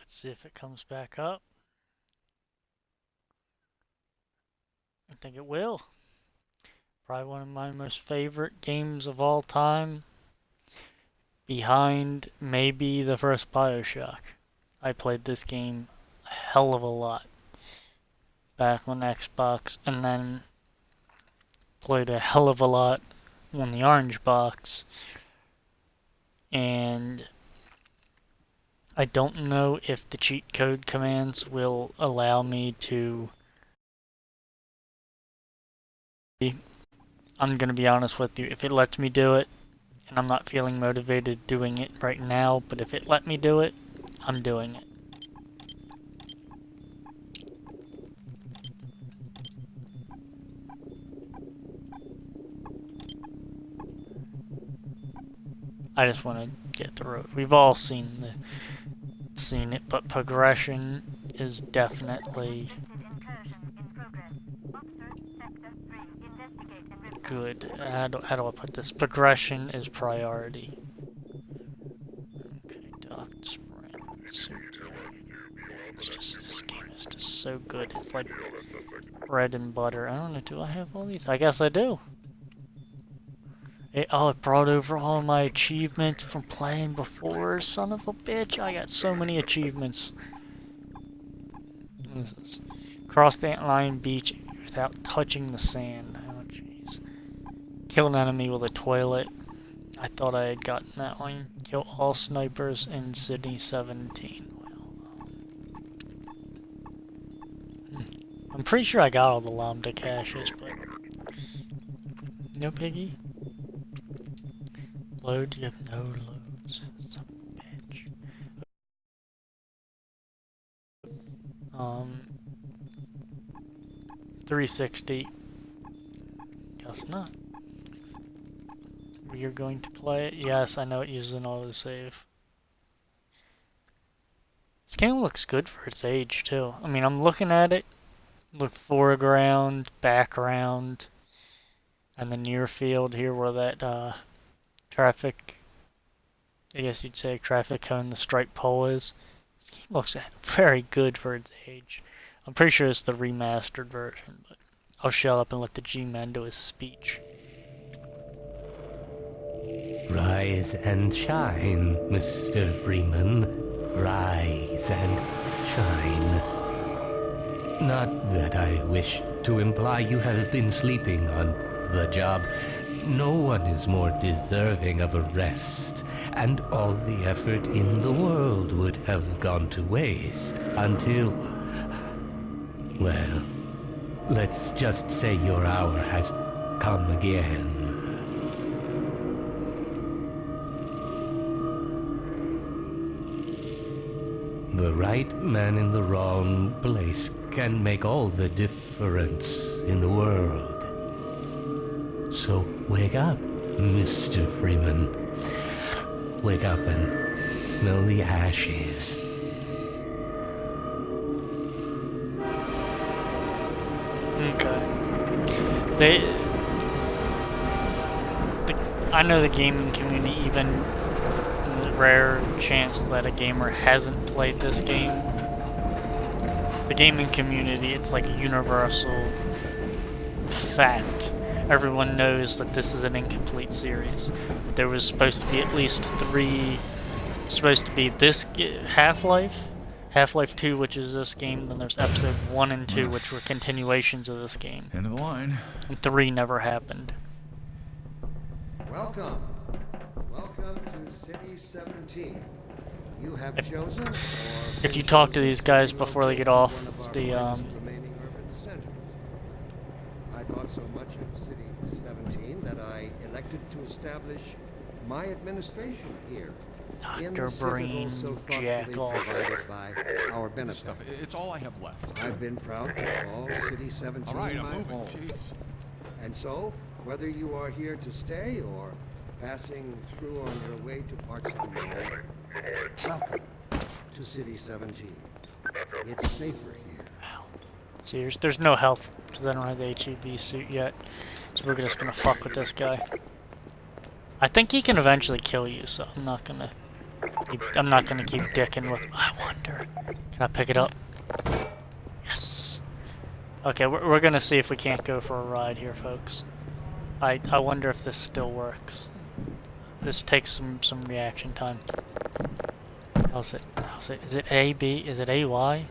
Let's see if it comes back up. I think it will. Probably one of my most favorite games of all time. Behind maybe the first BioShock. I played this game a hell of a lot back on Xbox, and then played a hell of a lot on the Orange Box. And I don't know if the cheat code commands will allow me to... I'm gonna be honest with you, if it lets me do it, and I'm not feeling motivated doing it right now, but if it let me do it, I'm doing it. I just want to get through it. We've all seen it, but progression is definitely good. How do I put this? Progression is priority. Okay, Docked Spring. This game is just so good. It's like bread and butter. I don't know, do I have all these? I guess I do. It brought over all my achievements from playing before. Son of a bitch, I got so many achievements. Cross the Antlion Beach without touching the sand. Oh jeez. Kill an enemy with a toilet. I thought I had gotten that one. Kill all snipers in Sydney 17. Well, I'm pretty sure I got all the Lambda caches, but... No piggy? Load? You have no loads. Son of a bitch. 360. Guess not. We are going to play it. Yes, I know it uses an autosave. This game looks good for its age, too. I mean, I'm looking at it. Look, foreground, background, and the near field here where that, traffic, I guess you'd say traffic cone, the striped pole is. This game looks very good for its age. I'm pretty sure it's the remastered version, but I'll shut up and let the G-Man do his speech. Rise and shine, Mr. Freeman. Rise and shine. Not that I wish to imply you have been sleeping on the job. No one is more deserving of a rest, and all the effort in the world would have gone to waste until... well, let's just say your hour has come again. The right man in the wrong place can make all the difference in the world. So wake up, Mr. Freeman. Wake up and smell the ashes. Okay. I know the gaming community, even in the rare chance that a gamer hasn't played this game, the gaming community, it's like a universal fact. Everyone knows that this is an incomplete series. There was supposed to be at least 3... It's supposed to be this Half-Life, Half-Life 2, which is this game, then there's episode 1 and 2, which were continuations of this game. End of the line. And 3 never happened. Welcome. Welcome to City 17. You have chosen... If you talk to these guys before they get off the, remaining urban centers. I thought so much of City 17 that I elected to establish my administration here. In Dr. the citadel Brain, so jack thoughtfully off. provided by our This stuff, benefactor. it's all I have left. I've been proud to call City 17 All right, I'm my moving. home. Jeez. And so, whether you are here to stay or passing through on your way to parts unknown, welcome to City 17. It's safer here. See, there's no health, because I don't have the HEV suit yet. So we're just gonna fuck with this guy. I think he can eventually kill you, so I'm not gonna I'm not gonna keep dicking with. I wonder. Can I pick it up? Yes. Okay, we're gonna see if we can't go for a ride here, folks. I wonder if this still works. This takes some reaction time. How's it? Is it A, B? Is it A, Y?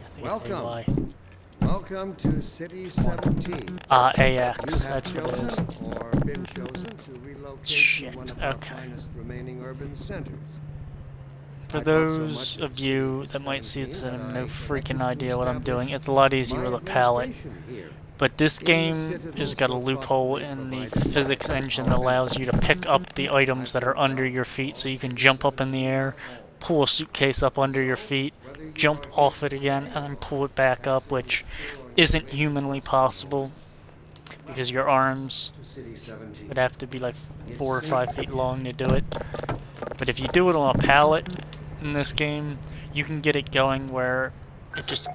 I think it's A, Y. Welcome to City 17. AX. You have That's what it is. chosen or been chosen to relocate Shit, to one of our okay. finest remaining urban centers. For those of you that might see this and have no freaking idea what I'm doing, it's a lot easier with a pallet. But this game has got a loophole in the physics engine that allows you to pick up the items that are under your feet, so you can jump up in the air, pull a suitcase up under your feet, jump off it again, and then pull it back up, which isn't humanly possible because your arms would have to be like 4 or 5 feet long to do it. But if you do it on a pallet in this game, you can get it going where it just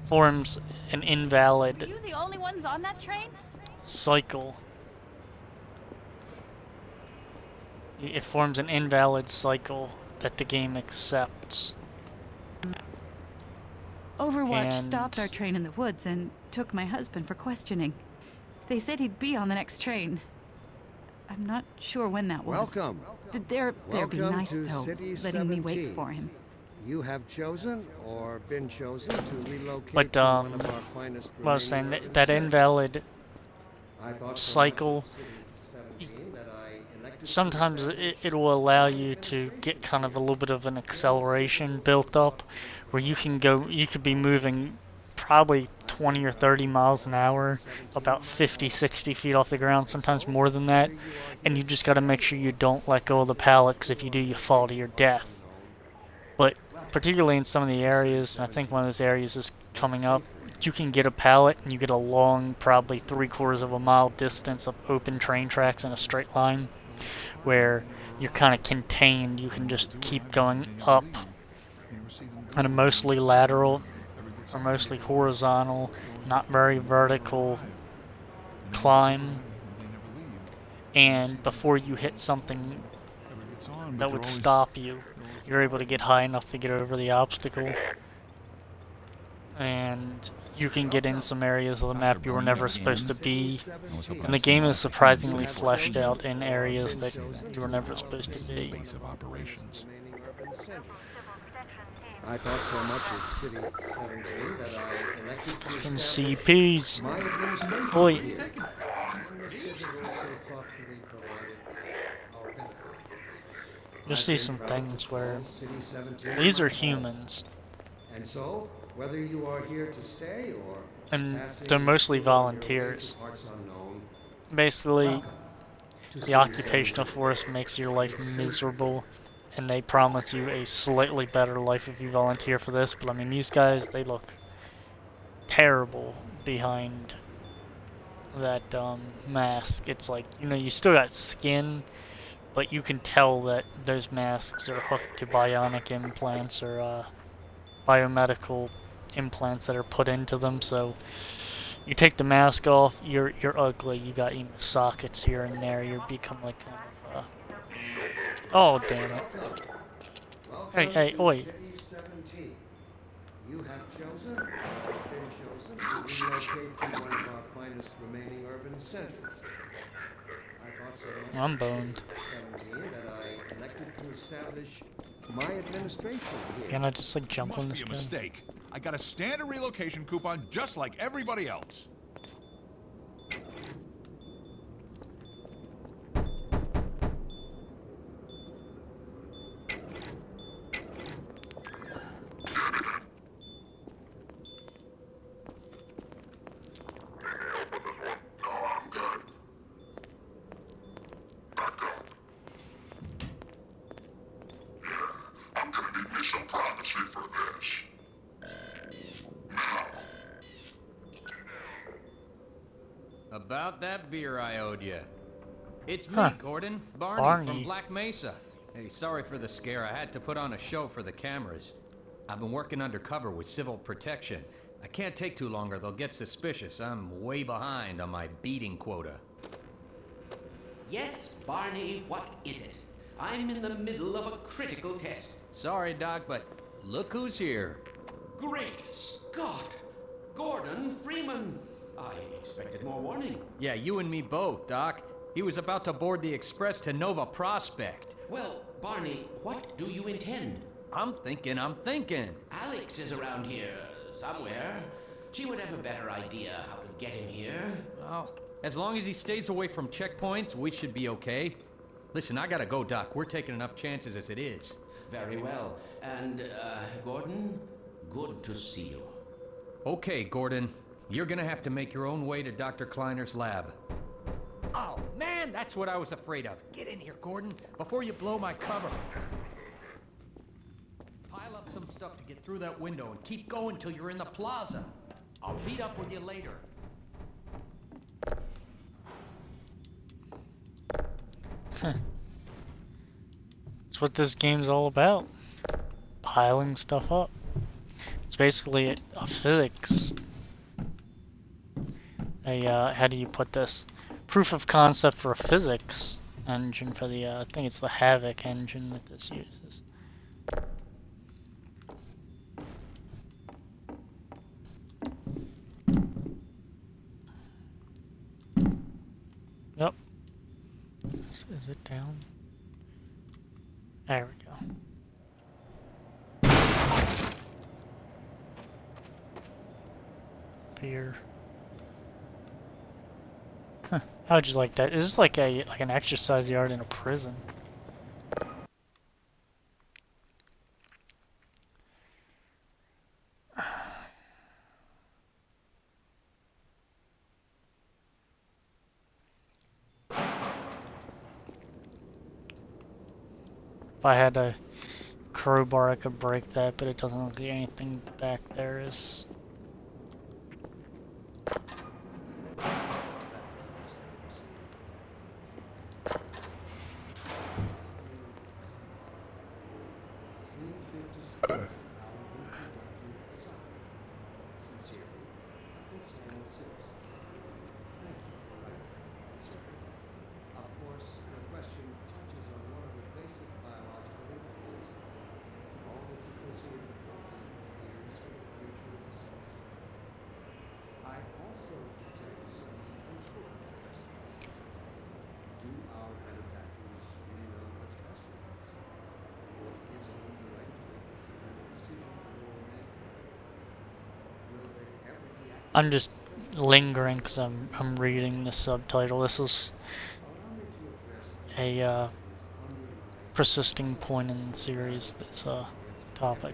forms an invalid Are you the only ones on that train? cycle. It forms an invalid cycle that the game accepts. Overwatch And- stopped our train in the woods and took my husband for questioning. They said he'd be on the next train. I'm not sure when that was. Welcome. Did there be Welcome nice to though, City letting me wait 17. for him. You have chosen or been chosen to relocate But, to one of our finest What I was saying, remaining that urban invalid I thought cycle, so much of City 17 that I elected sometimes it will allow you to get kind of a little bit of an acceleration built up, where you could be moving probably 20 or 30 miles an hour, about 50, 60 feet off the ground, sometimes more than that, and you just got to make sure you don't let go of the pallet, because if you do, you fall to your death. But particularly in some of the areas, and I think one of those areas is coming up, you can get a pallet and you get a long, probably 3/4 of a mile distance of open train tracks in a straight line, where you're kind of contained. You can just keep going up on a mostly lateral or mostly horizontal, not very vertical climb, and before you hit something that would stop you, you're able to get high enough to get over the obstacle, and you can get in some areas of the map you were never supposed to be, and the game is surprisingly fleshed out in areas that you were never supposed to be. Base of operations. remaining urban centers. I thought so much of City 17 that I elected to Fucking establish CPs. my administration Oi. here. And the city also thoughtfully provided our benefit. You'll see some things where City 17 these are humans, And so, whether you are here to stay or and passing they're mostly through on your way volunteers. to parts unknown, Basically, welcome to the City occupational 17. force makes your life miserable, and they promise you a slightly better life if you volunteer for this, but I mean, these guys, they look terrible behind that mask. It's like, you still got skin, but you can tell that those masks are hooked to bionic implants or biomedical implants that are put into them, so you take the mask off, you're ugly. You got sockets here and there. You become like kind of oh damn it! Welcome Hey, to oi! City 17. You have chosen, or been chosen, to relocate to one of our finest remaining urban centers. I thought so much I'm of boned. City 17 that I elected to establish my administration here. Can I just like jump on Must this be a guy? mistake. I got a standard relocation coupon just like everybody else. I'm gonna need me some privacy for this. About that beer I owed you. It's me, Huh. Gordon. Barney Barney. from Black Mesa. Hey, sorry for the scare. I had to put on a show for the cameras. I've been working undercover with civil protection. I can't take too long or they'll get suspicious. I'm way behind on my beating quota. Yes, Barney, what is it? I'm in the middle of a critical test. Sorry, Doc, but look who's here. Great Scott! Gordon Freeman! I expected more warning. Yeah, you and me both, Doc. He was about to board the express to Nova Prospect. Well, Barney, what do you intend? I'm thinking. Alex is around here somewhere. She would have a better idea how to get him here. Well, as long as he stays away from checkpoints, we should be okay. Listen, I gotta go, Doc. We're taking enough chances as it is. Very well. And, Gordon, good to see you. Okay, Gordon. You're gonna have to make your own way to Dr. Kleiner's lab. Oh, man, that's what I was afraid of. Get in here, Gordon, before you blow my cover. Pile up some stuff to get through that window and keep going till you're in the plaza. I'll meet up with you later. That's what this game's all about. Piling stuff up. It's basically a physics. How do you put this? Proof of concept for a physics engine for the, I think it's the Havoc engine that this uses. Yep. Is it down? There we go. Beer. Huh. How would you like that? Is this like an exercise yard in a prison? If I had a crowbar, I could break that, but it doesn't look like anything back there is. I'm just lingering because I'm reading the subtitle. This is a persisting point in the series, this topic.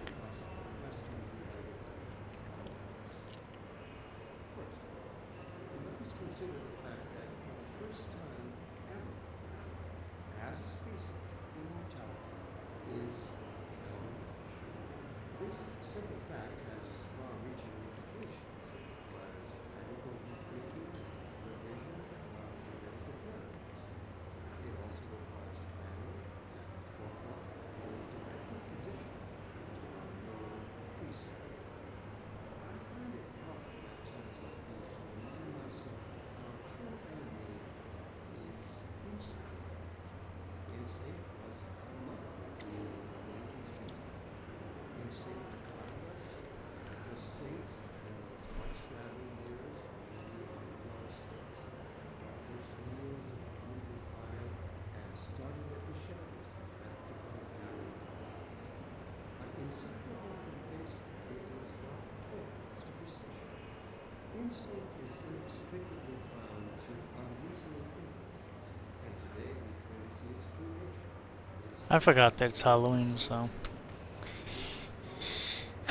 I forgot that it's Halloween, so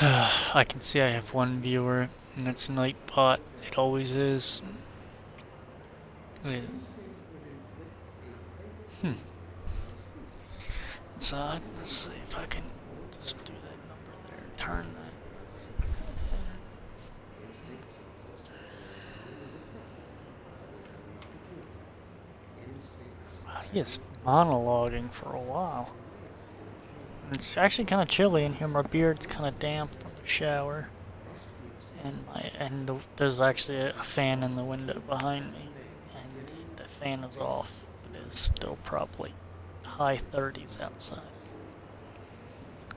I can see I have one viewer, and it's Nightbot. It always is. So let's see if I can just do that number there. Turn that. Wow, he is monologuing for a while. It's actually kind of chilly in here. My beard's kind of damp from the shower, and there's actually a fan in the window behind me, and the fan is off, but it's still probably high 30s outside.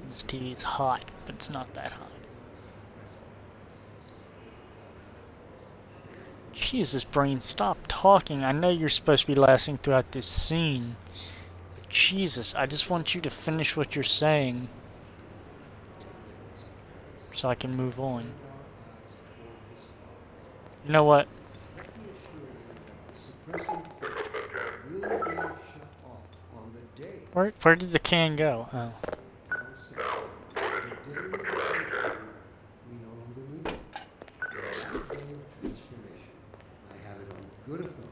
And this TV is hot, but it's not that hot. Jesus, brain, stop talking. I know you're supposed to be lasting throughout this scene. But Jesus, I just want you to finish what you're saying. So I can move on. You know what? Where did the can go? Oh. Good authority.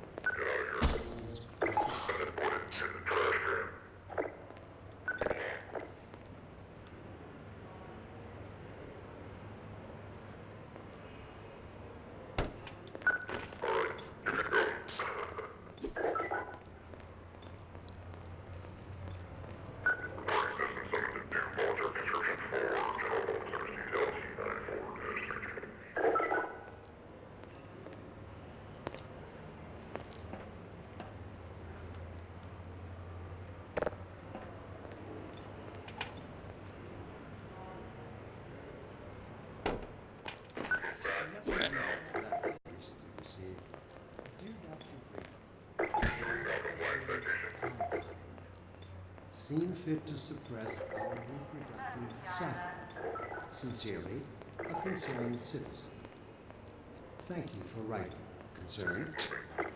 Seen fit to suppress our reproductive cycle. Sincerely, a concerned citizen. Thank you for writing. Concerned.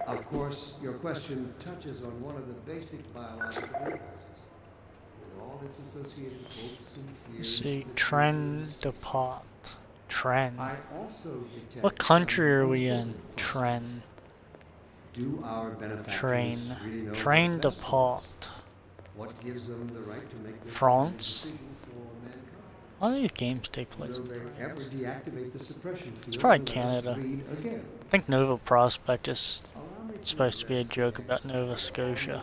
Of course, your question touches on one of the basic biological impulses, with all its associated hopes and fears. See, Tren Depot. Tren. I also detect What country are we in? Tren. Do our benefactors Train. really know Train what's best for Depot. us? What gives them the right to make this France? decision for mankind? All these games take place Will in they ever France. deactivate the suppression field? probably and let us Canada. breed again? I think Nova Prospect is Allow me to supposed to be a address joke about Nova Scotia.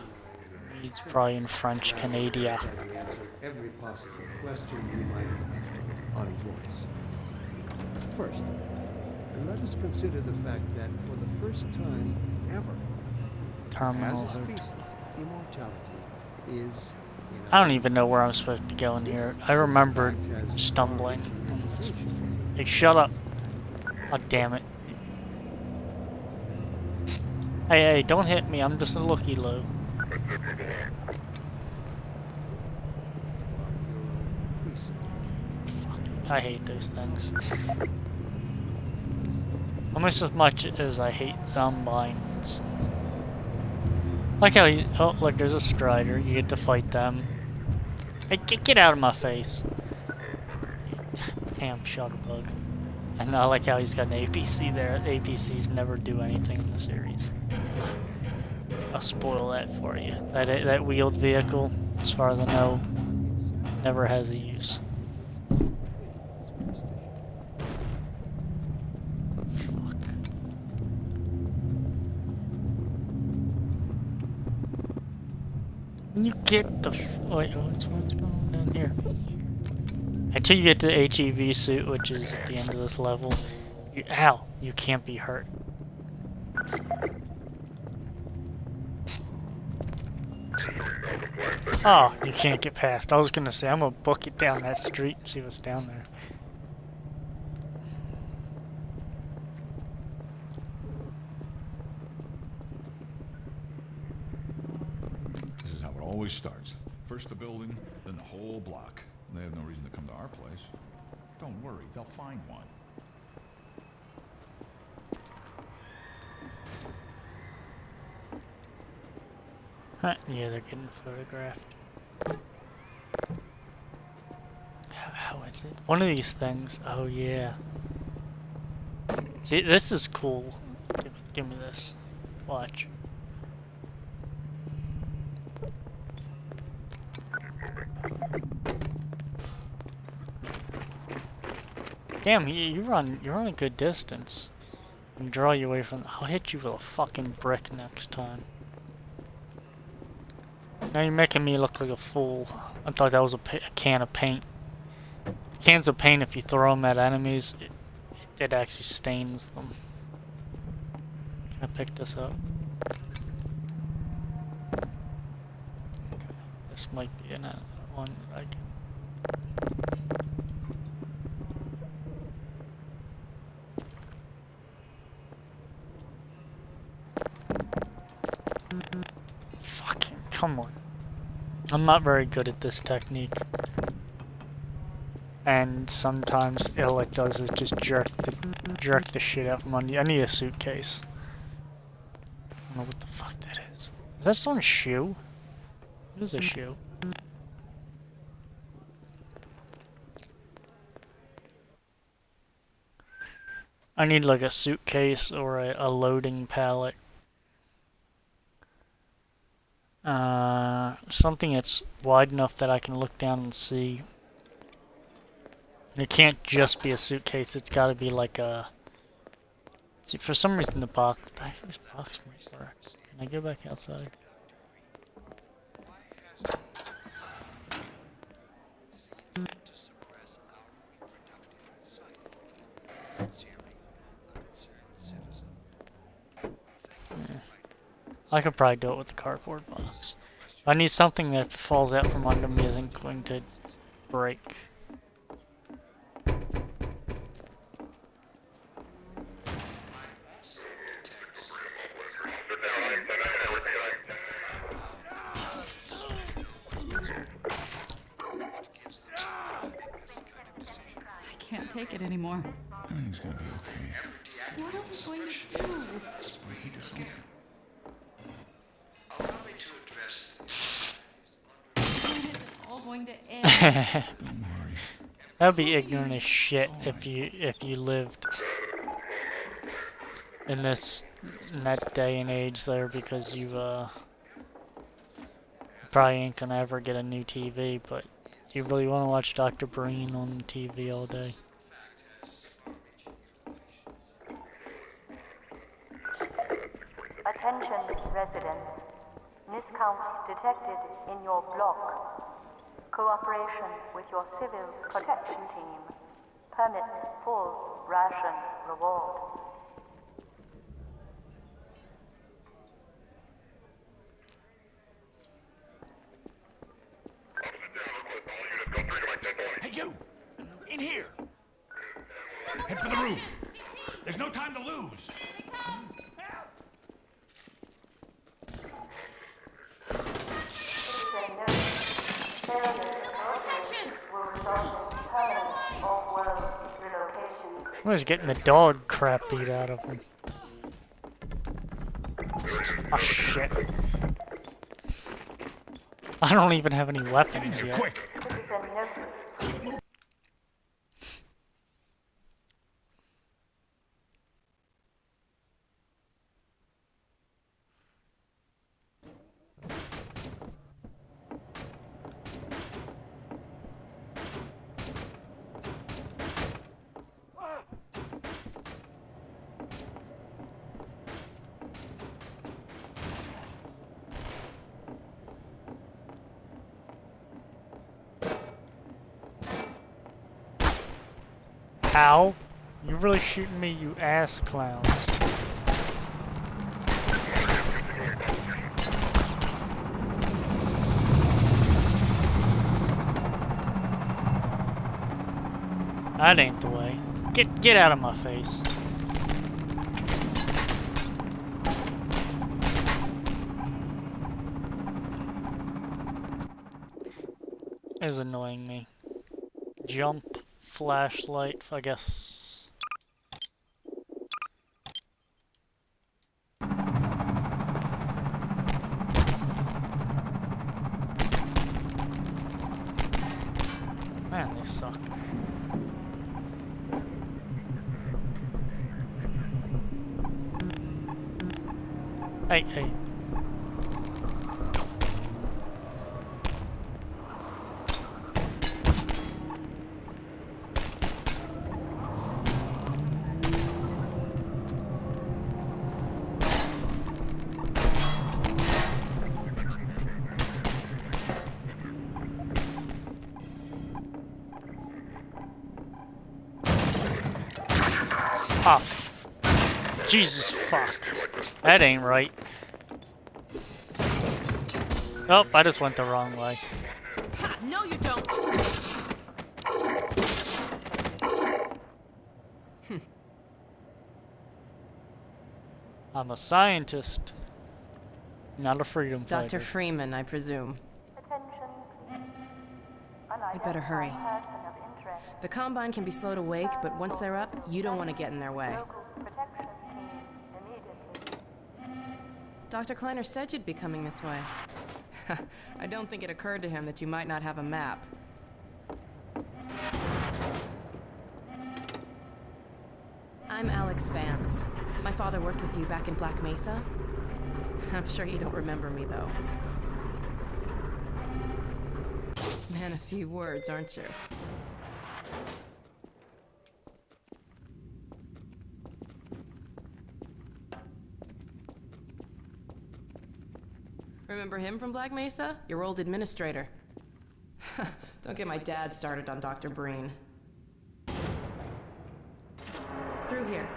It's probably in French Canada. try to answer every possible question you might have left unvoiced. First, let us consider the fact that for the first time ever, Terminal as a Hotel. species, immortality is in I our don't even know where I'm supposed to be going here. I remember stumbling on this before. Hey, shut up. Oh, damn it. Hey, don't hit me. I'm just a looky low. Fuck. I hate those things. Almost as much as I hate Zombines. Like how you, oh look, there's a Strider. You get to fight them. Hey, get out of my face. Damn, Shutterbug. And I like how he's got an APC there. APCs never do anything in the series. I'll spoil that for you. That wheeled vehicle, as far as I know, never has a use. Fuck. When you get the wait, what's going on down here? Until you get to the HEV suit, which is at the end of this level, ow, you can't be hurt. Oh, you can't get past. I was gonna say, I'm gonna book it down that street and see what's down there. This is how it always starts. First the building, then the whole block. They have no reason to come to our place. Don't worry, they'll find one. Huh, yeah, they're getting photographed. How is it? One of these things. Oh, yeah. See, this is cool. Give me this. Watch. Damn, you're on a good distance. I can draw you away from. I'll hit you with a fucking brick next time. Now you're making me look like a fool. I thought that was a can of paint. Cans of paint, if you throw them at enemies, it actually stains them. Can I pick this up? Okay. This might be an one that I can. Fucking come on. I'm not very good at this technique. And sometimes all it does is just jerk the shit out from under you. I need a suitcase. I don't know what the fuck that is. Is that someone's shoe? It is a shoe. I need like a suitcase or a loading pallet. Something that's wide enough that I can look down and see. It can't just be a suitcase, it's gotta be like a... See, for some reason the box... I think this box might work. Can I go back outside? I could probably do it with the cardboard box. I need something that if it falls out from under me isn't going to break. I can't take it anymore. Everything's gonna be okay. What are we going to do? We can do something. It's all going to end. Don't worry. That'd be ignorant as shit if you lived in that day and age there, because you probably ain't gonna ever get a new TV, but you really want to watch Dr. Breen on TV all day. Attention residents. Miscounts detected in your block. Cooperation with your civil protection team. Permits full ration reward. Hey, you! In here! Head for the roof! There's no time to lose! I was getting the dog crap beat out of him. Oh shit. I don't even have any weapons yet. Quick! How? You're really shooting me, you ass clowns. That ain't the way. Get out of my face. It was annoying me. Jump, flashlight, I guess. Man, they suck. Hey, hey. Oh, Jesus fuck. That ain't right. Oh, I just went the wrong way. Ha, no, you don't. I'm a scientist, not a freedom Dr. fighter. Freeman, I presume. Attention. We better hurry. Person of interest. The Combine can be slow to wake, but once they're up, you don't want to get in their way. Local protection team immediately. Dr. Kleiner said you'd be coming this way. I don't think it occurred to him that you might not have a map. I'm Alex Vance. My father worked with you back in Black Mesa. I'm sure you don't remember me, though. Man, a few words, aren't you? Remember him from Black Mesa? Your old administrator. Don't get my dad started on Dr. Breen. Through here.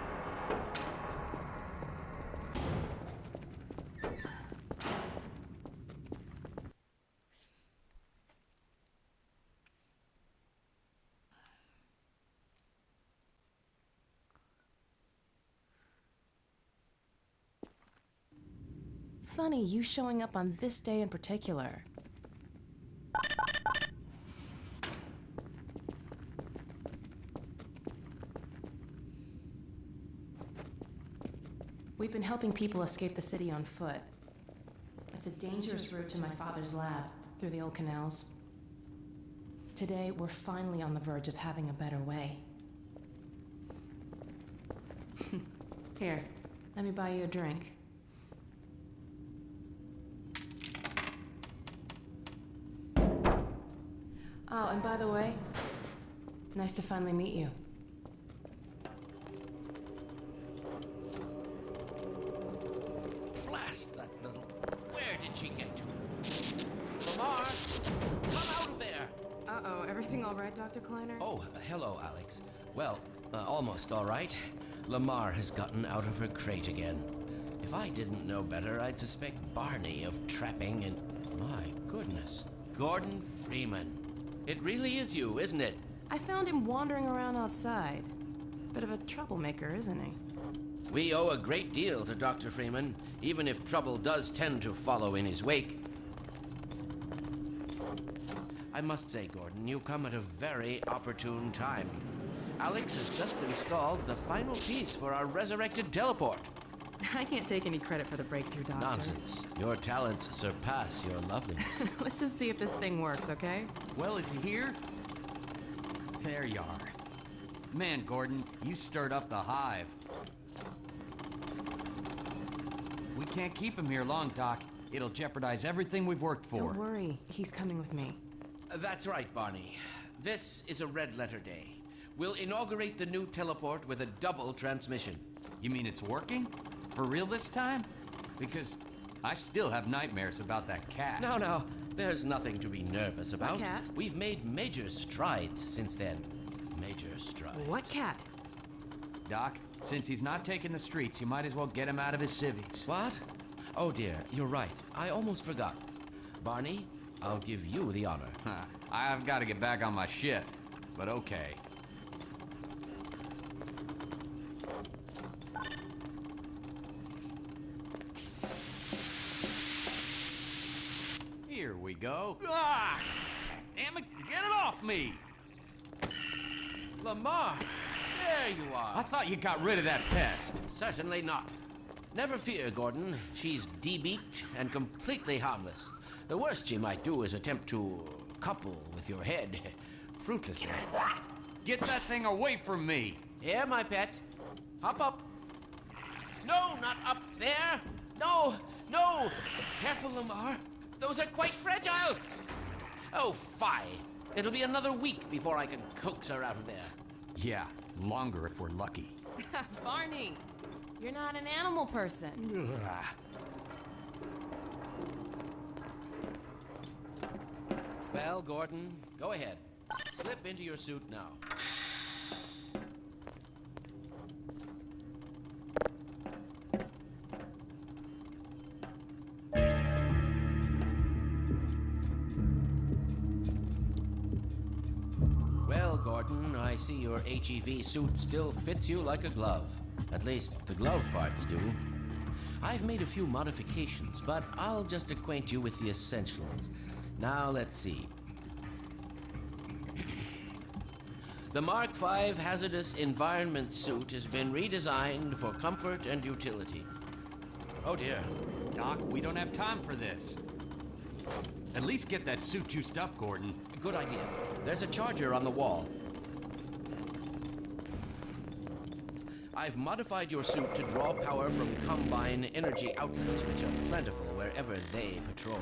Funny, you showing up on this day in particular. We've been helping people escape the city on foot. It's a dangerous route to my father's lab, through the old canals. Today, we're finally on the verge of having a better way. Here, let me buy you a drink. Oh, and by the way, nice to finally meet you. Blast that little... Where did she get to? Lamar, come out of there! Uh-oh, everything all right, Dr. Kleiner? Oh, hello, Alex. Well, almost all right. Lamar has gotten out of her crate again. If I didn't know better, I'd suspect Barney of trapping and... My goodness, Gordon Freeman. It really is you, isn't it? I found him wandering around outside. Bit of a troublemaker, isn't he? We owe a great deal to Dr. Freeman, even if trouble does tend to follow in his wake. I must say, Gordon, you come at a very opportune time. Alex has just installed the final piece for our resurrected teleport. I can't take any credit for the breakthrough, Doctor. Nonsense. Your talents surpass your loveliness. Let's just see if this thing works, okay? Well, is he here? There you are. Man, Gordon, you stirred up the hive. We can't keep him here long, Doc. It'll jeopardize everything we've worked for. Don't worry, he's coming with me. That's right, Barney. This is a red letter day. We'll inaugurate the new teleport with a double transmission. You mean it's working? For real this time? Because I still have nightmares about that cat. No, there's nothing to be nervous about. What cat? We've made major strides since then. Major strides. What cat? Doc, since he's not taking the streets, you might as well get him out of his civvies. What? Oh dear, you're right. I almost forgot. Barney, I'll give you the honor. I've got to get back on my shift, but okay. Here we go. Ah! Damn it, get it off me! Lamar, there you are. I thought you got rid of that pest. Certainly not. Never fear, Gordon. She's debeaked and completely harmless. The worst she might do is attempt to couple with your head. Fruitlessly. Get that thing away from me! Here, my pet. Hop up. No, not up there. No. Careful, Lamar. Those are quite fragile. Oh, fie. It'll be another week before I can coax her out of there. Yeah, longer if we're lucky. Barney, you're not an animal person. Well, Gordon, go ahead. Slip into your suit now. Well, Gordon, I see your HEV suit still fits you like a glove. At least the glove parts do. I've made a few modifications, but I'll just acquaint you with the essentials. Now, let's see. The Mark V Hazardous Environment suit has been redesigned for comfort and utility. Oh dear. Doc, we don't have time for this. At least get that suit juiced up, Gordon. Good idea. There's a charger on the wall. I've modified your suit to draw power from Combine energy outlets, which are plentiful wherever they patrol.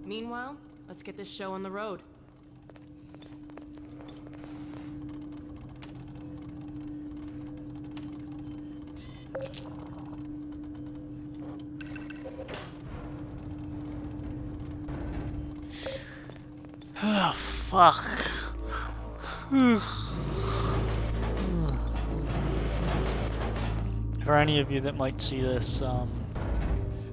Meanwhile, let's get this show on the road. Oh, fuck. For any of you that might see this,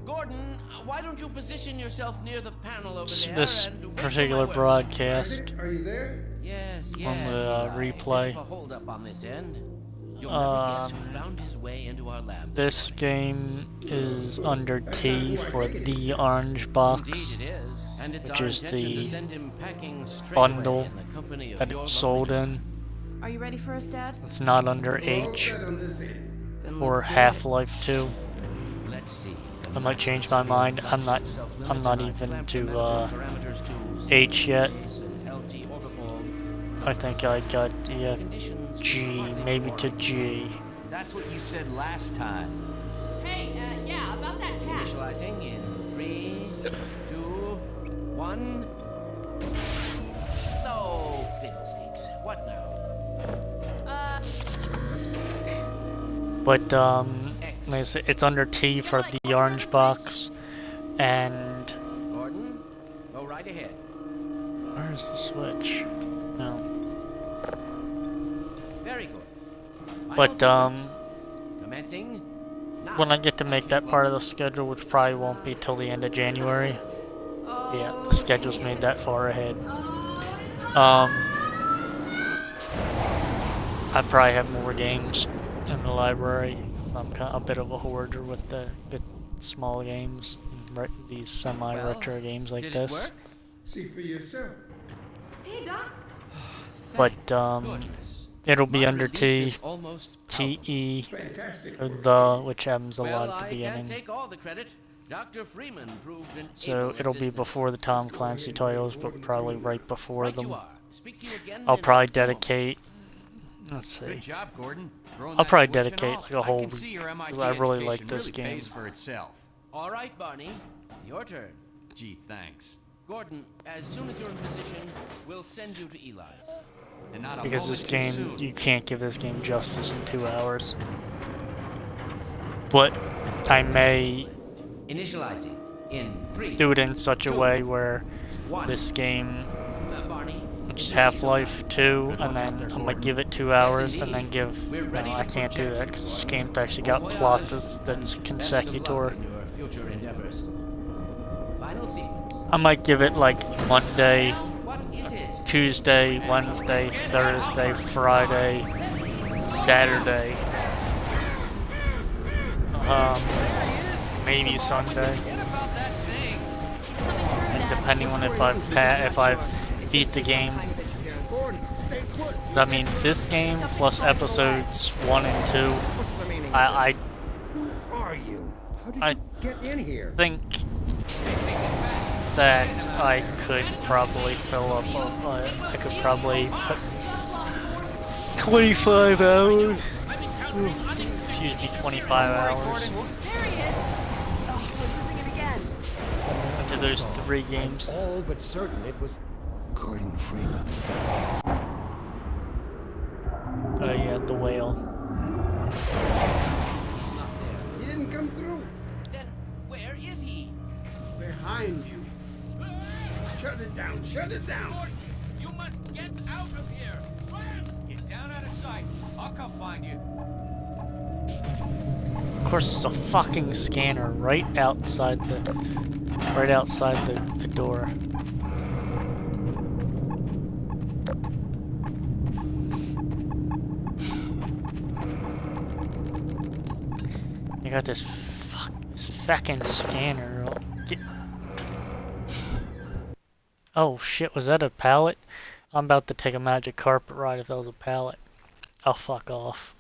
Gordon, why don't you position yourself near the panel over there this and wait particular for my word? broadcast Are you there? Yes, yes. on the Eli. replay. Bit of a hold up on this end. You'll never guess who found his way into our lab. This game is under T for the Orange Box, Indeed it is, and it's which our is intention to the send him packing straight bundle away in the company of that your it's sold lovely in. Are you ready for us, Dad? It's not under H Then or let's do it. Half-Life 2. Let's see. I might change my mind. I'm not even to H yet. I think I got F, G, maybe to G. That's what you said last time. Hey, yeah, about that cat. Initializing in 3, 2, 1. No, fiddlesticks. What now? But like I said, it's under T for the Orange Box, and Gordon, go right ahead. where's the switch? No. Very good. But Commencing. Now. when I get to make that part of the schedule, which probably won't be till the end of January. Yeah, the schedule's made that far ahead. I probably have more games in the library. I'm kind of a bit of a hoarder with the small games, these semi-retro games like Did this. It work? See for yourself. Hey, Doc. But Goodness. it'll be My under relief T, is almost TE, Fantastic. or the, which happens a well, lot at the I can't beginning. take all the credit. Dr. Freeman proved an So able it'll be assistant. before the Tom Clancy titles, but probably right before Right them. you are. Speak to you again I'll in probably a few moments. dedicate. Let's see. Good job, Gordon. Throwing I'll that probably switch and dedicate all. like a whole I can see week, your 'cause MIT I really education like this really game. pays for itself. All right, Barney. Your turn. Gee, thanks. Gordon, as soon as you're in position, we'll send you to Eli's. And not a Because this moment too game, soon. you can't give this game justice in 2 hours. But I may Initializing in 3, do it in such a 2, way where 1. this game, Barney, which is Half-Life 2, and then I'm gonna give it 2 hours, and then give. We're No, ready I to can't do project that because you, this Gordon. game's actually got Bon plot voyage. that's Best of consecutor. luck in your future endeavors. Final sequence. I might give it like Monday, What is it? Tuesday, Wednesday, Thursday, Friday, Saturday. Maybe Sunday. And depending on if I've beat the game. I mean, this game plus episodes 1 and 2. I Who are you? How did I you get in here? think that I could probably fill up. I could probably put 25 hours. Excuse me, 25 hours into those 3 games. All but certain it was Gordon Freeman. Oh yeah, the whale. Not there. He didn't come through. Then where is he? Behind you. Shut it down. Shut it down. You must get out of here. Get down out of sight. I'll come find you. Of course, it's a fucking scanner right outside the door. You got this fucking scanner. Oh shit, was that a pallet? I'm about to take a magic carpet ride if that was a pallet. Oh, fuck off.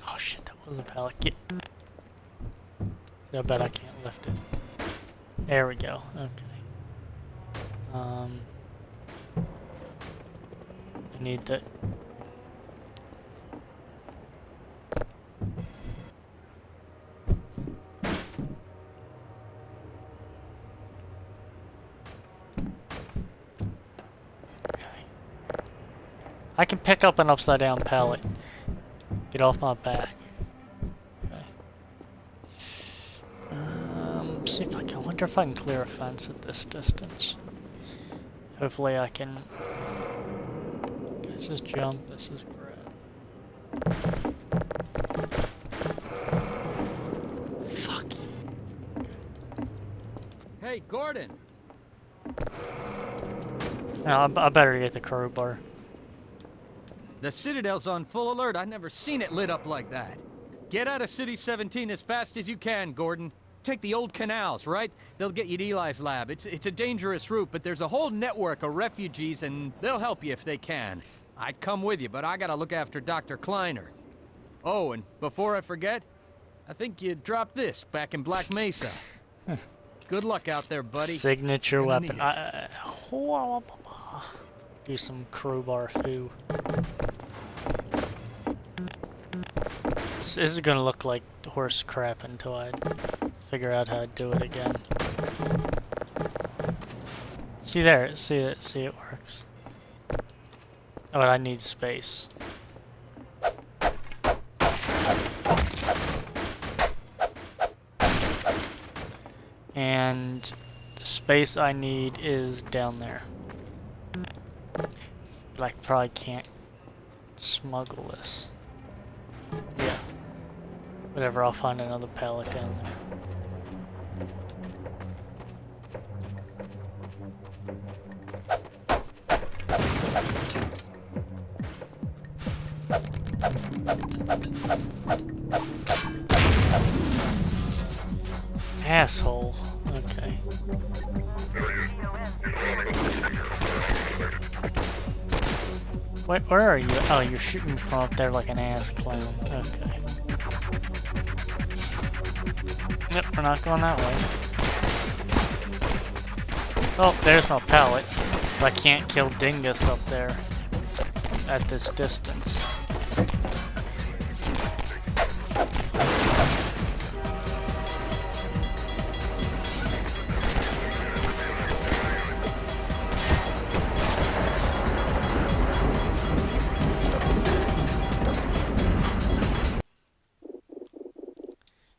Oh shit, that was a pallet. See, I bet I can't lift it. There we go. Okay. I need that. I can pick up an upside down pallet. Get off my back. Okay. See if I can. I wonder if I can clear a fence at this distance. Hopefully I can. This is jump. This is grab. Fuck. Hey, Gordon. No, I better get the crowbar. The Citadel's on full alert. I've never seen it lit up like that. Get out of City 17 as fast as you can, Gordon. Take the old canals, right? They'll get you to Eli's lab. It's a dangerous route, but there's a whole network of refugees, and they'll help you if they can. I'd come with you, but I gotta look after Dr. Kleiner. Oh, and before I forget, I think you dropped this back in Black Mesa. Good luck out there, buddy. Signature weapon. Do some crowbar foo. This is gonna look like horse crap until I figure out how to do it again. See there, see it works. Oh, but I need space. And the space I need is down there. But I probably can't smuggle this. Yeah. Whatever, I'll find another pallet down there. Asshole. Okay. Wait, where are you? Oh, you're shooting from up there like an ass clown. Okay. Yep, we're not going that way. Oh, there's my pallet. I can't kill Dingus up there at this distance.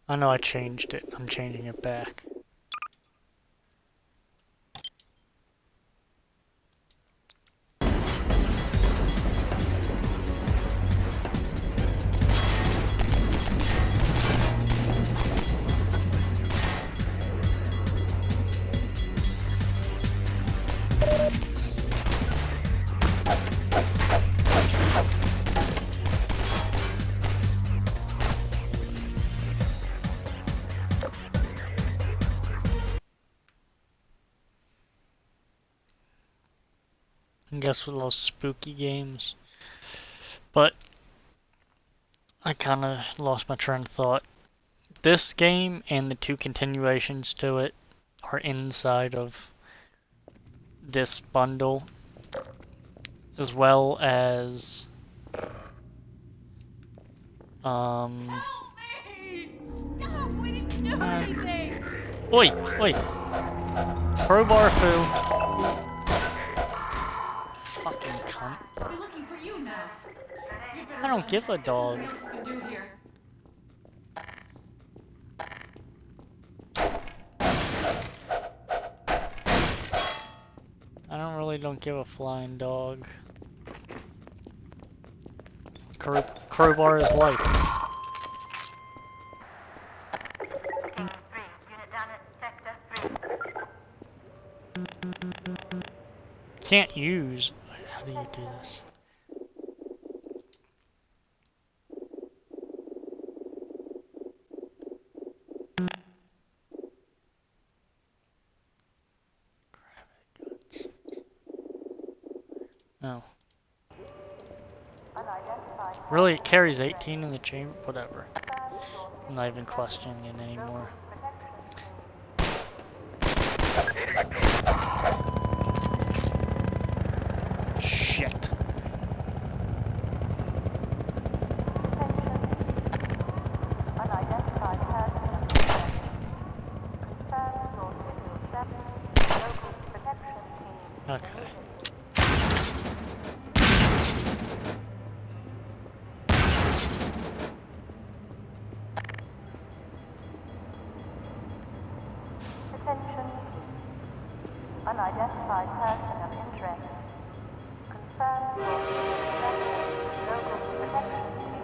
I know I changed it. I'm changing it back. I guess with those spooky games. But I kind of lost my train of thought. This game and the two continuations to it are inside of this bundle, as well as Help me! Stop! We didn't do anything! Oi! Oi! Crowbar foo! Fucking cunt. I'll be looking for you now. I don't give a dog. What else you can do here? I don't give a flying dog. Crowbar is life. Unit down at Sector 3. Can't use. How do you do this? No. Really, it carries 18 in the chamber? Whatever. I'm not even questioning it anymore. Shit. Okay. Attention. Unidentified person of interest. Confirm your local protection team.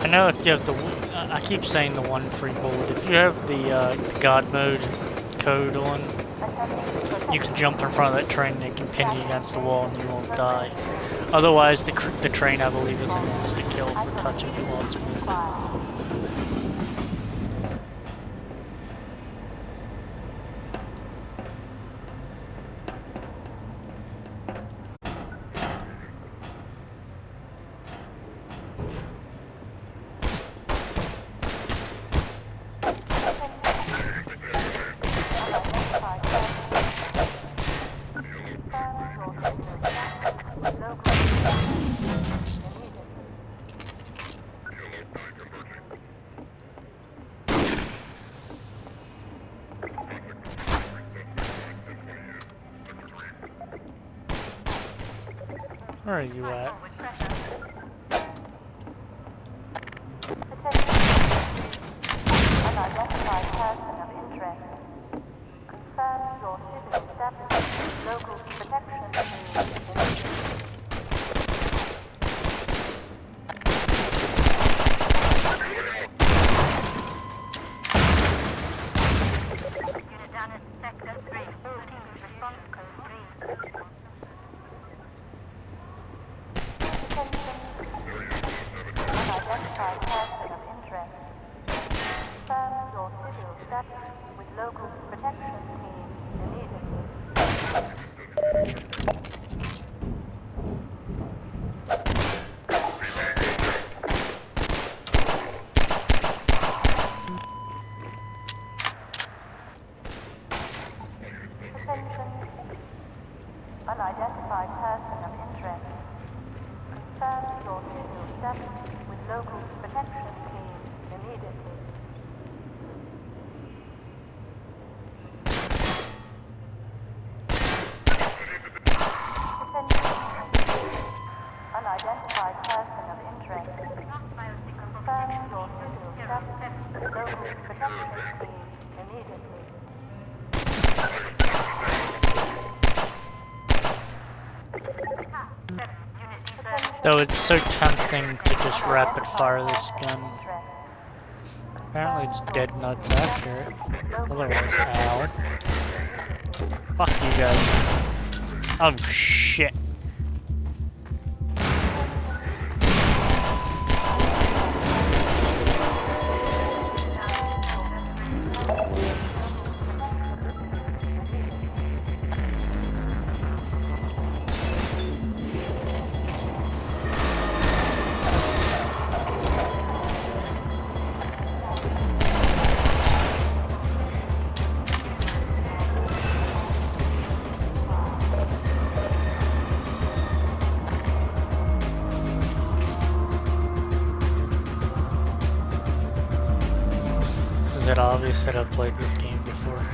I know if you have the, I keep saying the one free bullet. If you have the God mode code on, you can jump in front of that train and it can pin you against the wall and you won't die. Otherwise, the train, I believe, is an instant kill for touching it while it's moving. Where are you at? Unidentified person of interest. Confirm your civil status. Local protection team. Unit down at sector 3. Response code 3. Unidentified person of interest. Confirm your civil status with local protection team immediately. Attention. Unidentified person of interest. Confirm your civil status with local protection team immediately. Attention. Unidentified person of interest. Confirm your civil status with local protection team immediately. Though it's so tempting to just rapid fire this gun. Apparently it's dead nuts after it. Otherwise, ow. Fuck you guys. Oh shit. Is it obvious that I've played this game before?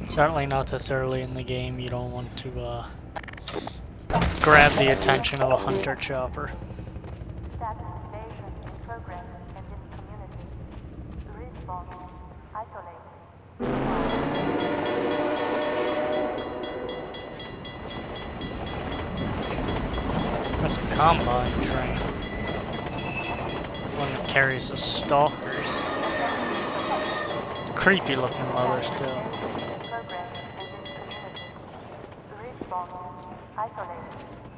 Certainly not this early in the game. You don't want to grab the attention of a hunter chopper. Status invasion in progress in this community. Respawn isolated. That's a combine train. One that carries the stalkers. Creepy looking mothers too. Progress in this community. Respawn isolated.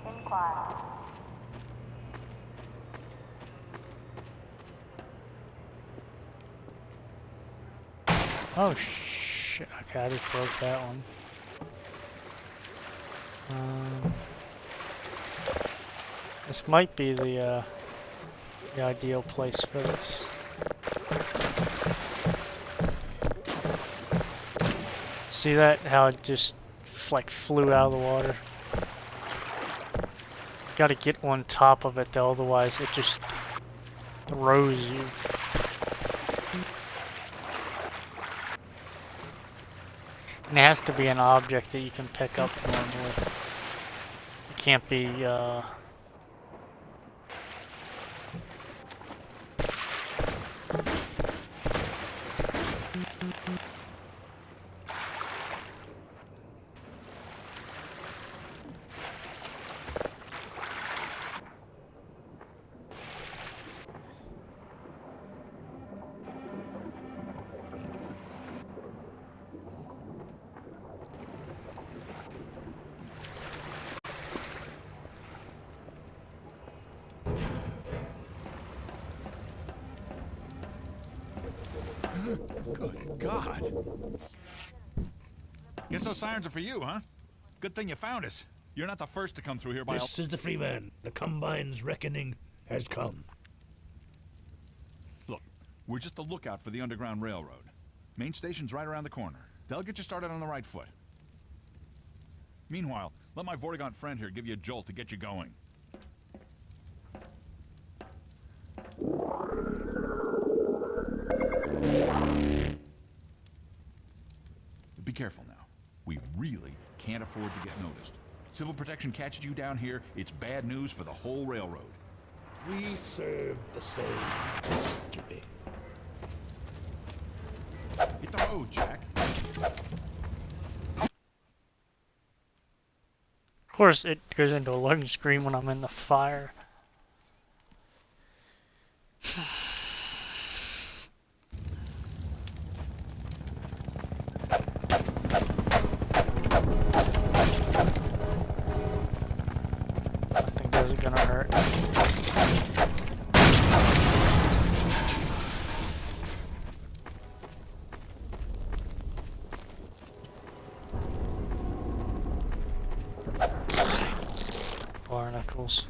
Inquire. Oh shit! Okay, I just broke that one. This might be the ideal place for this. See that? How it just like flew out of the water. Got to get on top of it though, otherwise it just throws you. And it has to be an object that you can pick up normally. It can't be, Good God. Guess those sirens are for you, huh? Good thing you found us. You're not the first to come through here by This is the Freeman. The Combine's reckoning has come. Look, we're just a lookout for the Underground Railroad. Main station's right around the corner. They'll get you started on the right foot. Meanwhile, let my Vortigaunt friend here give you a jolt to get you going. Be careful now. We really can't afford to get noticed. Civil protection catches you down here, it's bad news for the whole railroad. We serve the same history. Hit the road, Jack. of course it goes into a loading screen when I'm in the fire. Gonna hurt. Barnacles.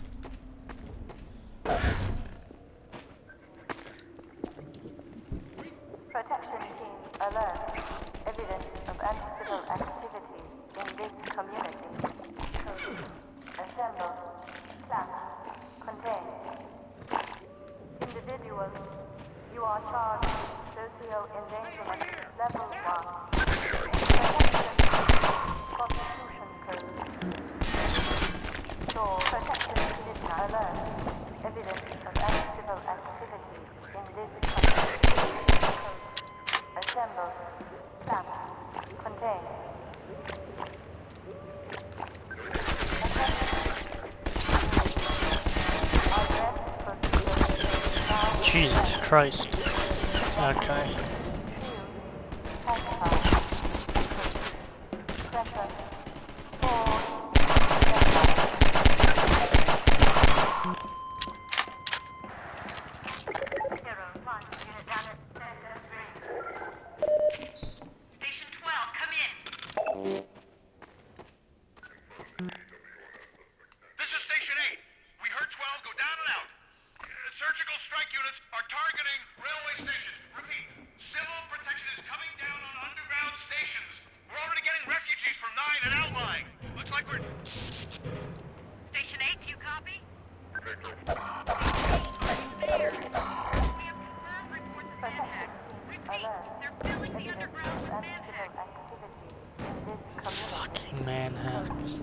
Protection team alert. Evidence of uncivil activity in this community. Assemble. Plan. Contain. Individuals, you are charged with socio-endangerment level 1. Protection. Constitution Code. Door. Protection condition alert. Evidence of uncivil activity in this community. Assemble. Plan. Contain. Jesus Christ. Okay. Station 12, come in. This is Station 8. We heard 12 go down and out. Surgical strike units are targeting railway stations. Repeat, civil protection is coming down on underground stations. We're already getting refugees from 9 and outlying. Looks like we're... Station 8, do you copy? There. We have confirmed reports of manhunt. Repeat, they're filling the underground with manhunt. Hangman hacks.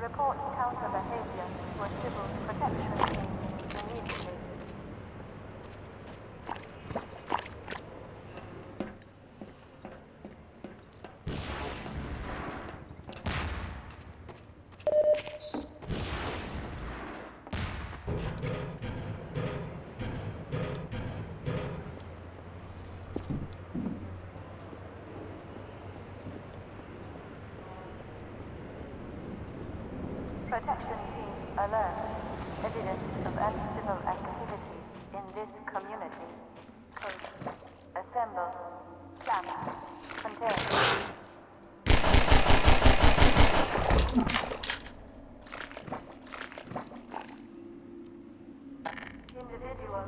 Report counter behavior for civil protection team immediately. Protection team alert. Evidence of uncivil activity in this community. Code. Assemble. Plan. Contain. Individual,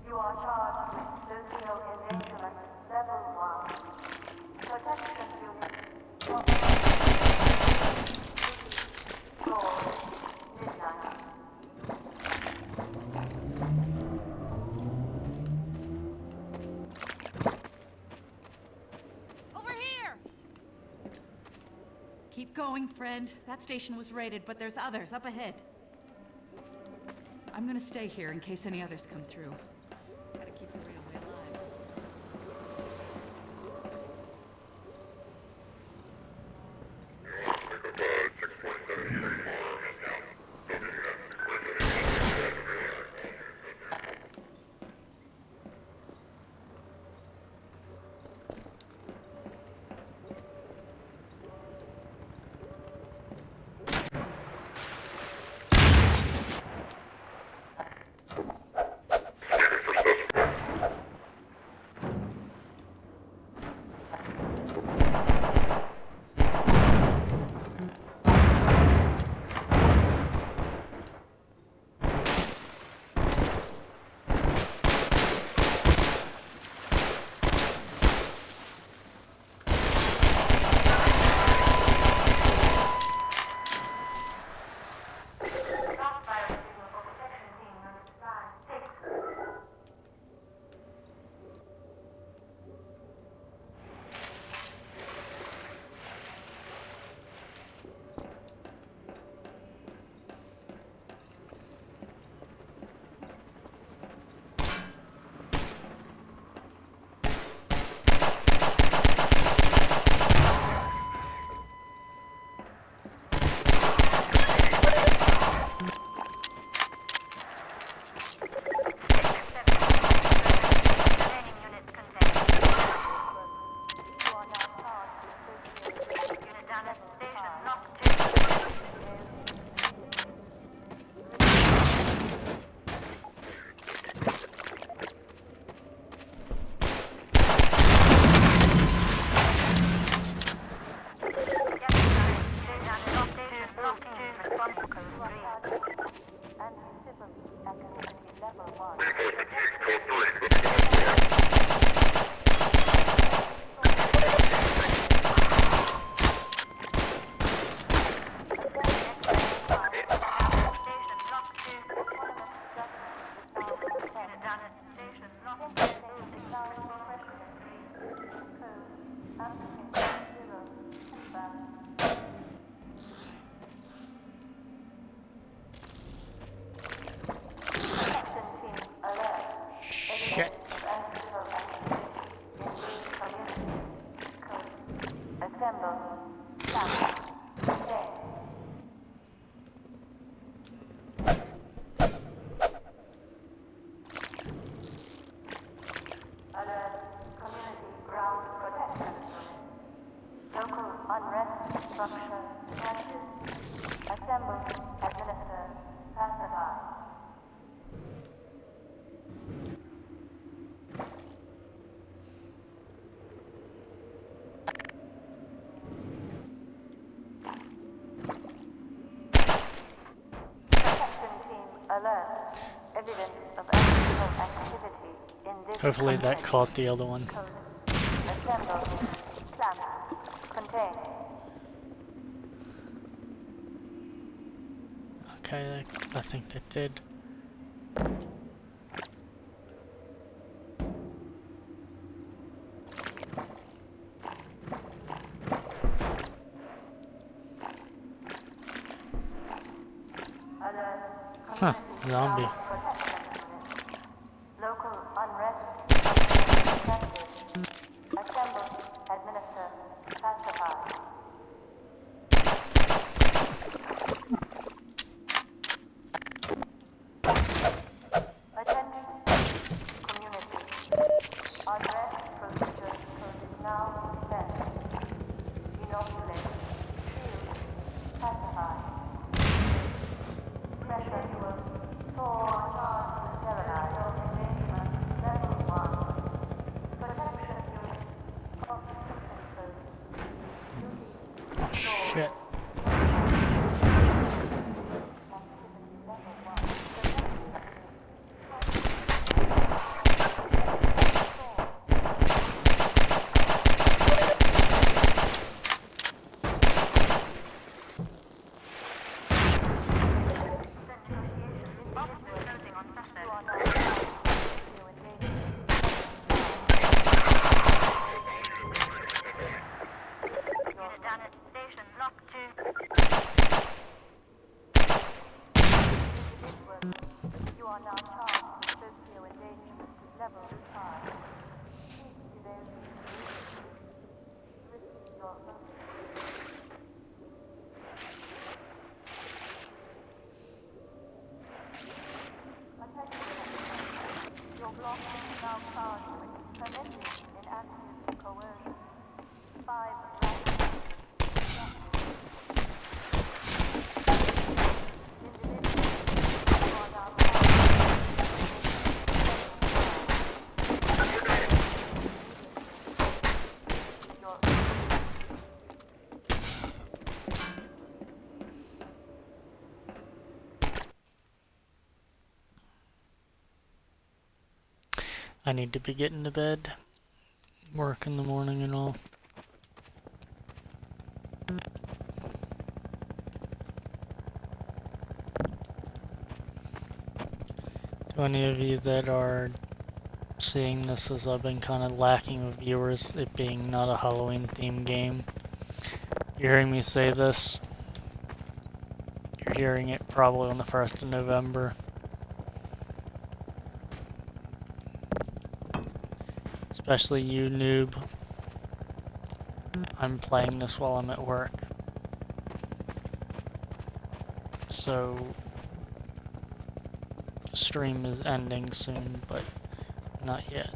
you are charged with social endangerment level 1. Protection unit. Midnight. Over here! Keep going, friend. That station was raided, but there's others up ahead. I'm gonna stay here in case any others come through. Gotta keep the railway alive. Shit. Assemble. Plan. Contain. Alert. Community ground protection unit. Local unrest structure detected. Assemble. Administer. Pacify. Protection team alert. Evidence of illegal activity in this Hopefully that community. caught the other one. Code. Assemble. Plan. Contain. Okay, I think that did. Alert. Huh, Community zombie. ground protection unit. Local unrest detected. Assemble. Administer. Pacify. Attention. Community. Unrest procedure code is now sent. Inoculate. Shield. Pacify. Pressure equals 4 charge sterilize. Engagement level 1. Protection unit. Off system code. Duty. Shit. You are now charged with socio-engagement level 5. Please evaluate your own. Attention. Your block is now charged with preventing inactive coercion. 5 I need to be getting to bed. Work in the morning and all. To any of you that are seeing this as I've been kind of lacking with viewers, it being not a Halloween themed game, you're hearing me say this, you're hearing it probably on the 1st of November. Especially you, noob. I'm playing this while I'm at work. So, the stream is ending soon, but not yet.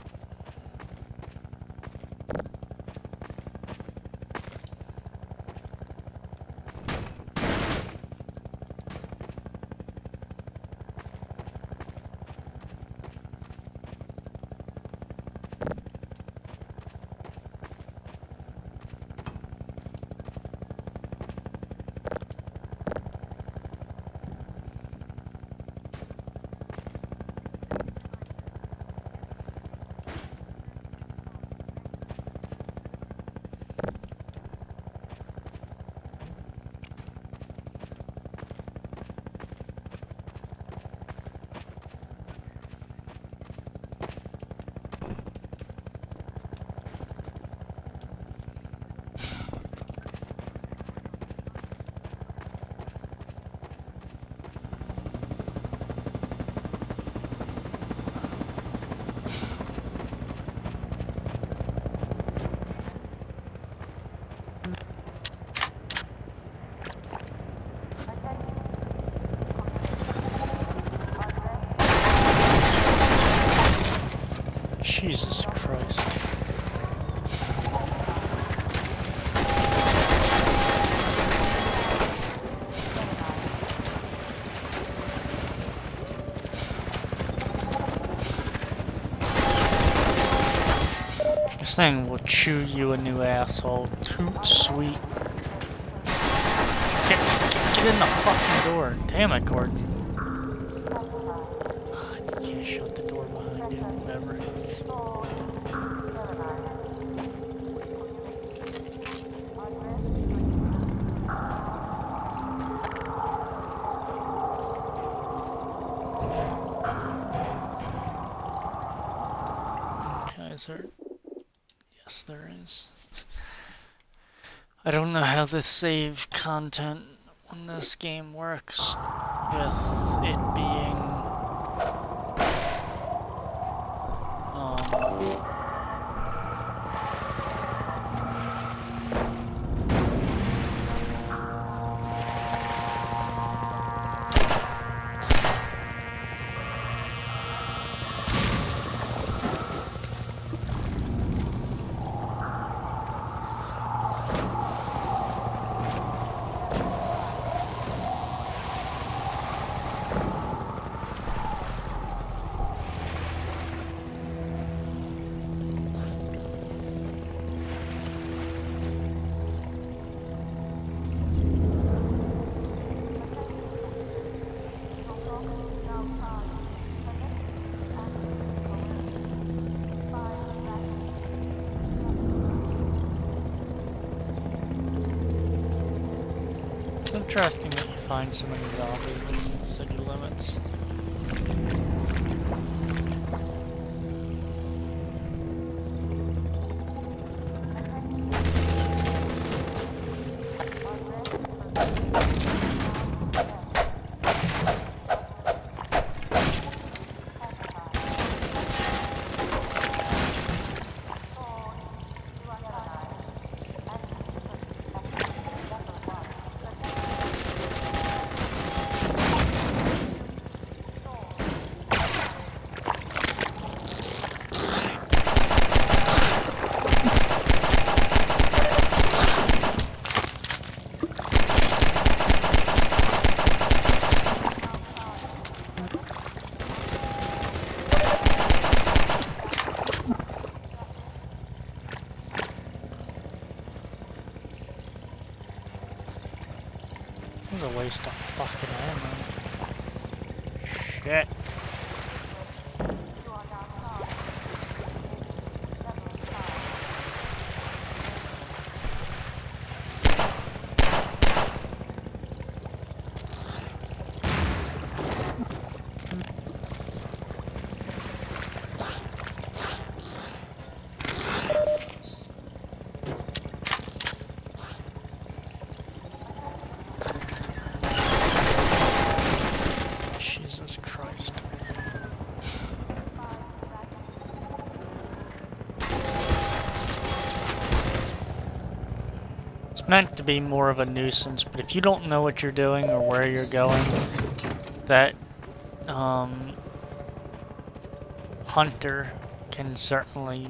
thing will chew you a new asshole. Toot sweet. Get in the fucking door. Damn it, Gordon. You can't shut the door behind you, whatever. Okay, is there... Yes, there is. I don't know how the save content on this game works with it being interesting that you find so many zombies within the city limits. What a waste of fucking ammo. Shit. Jesus Christ. It's meant to be more of a nuisance, but if you don't know what you're doing or where you're going, that hunter can certainly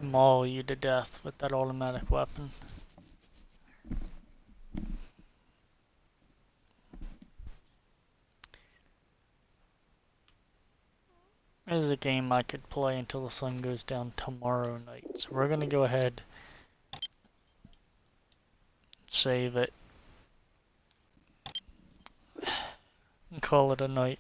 maul you to death with that automatic weapon. This is a game I could play until the sun goes down tomorrow night. So we're gonna go ahead, save it, and call it a night.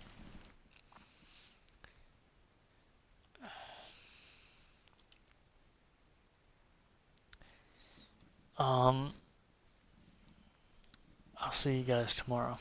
I'll see you guys tomorrow.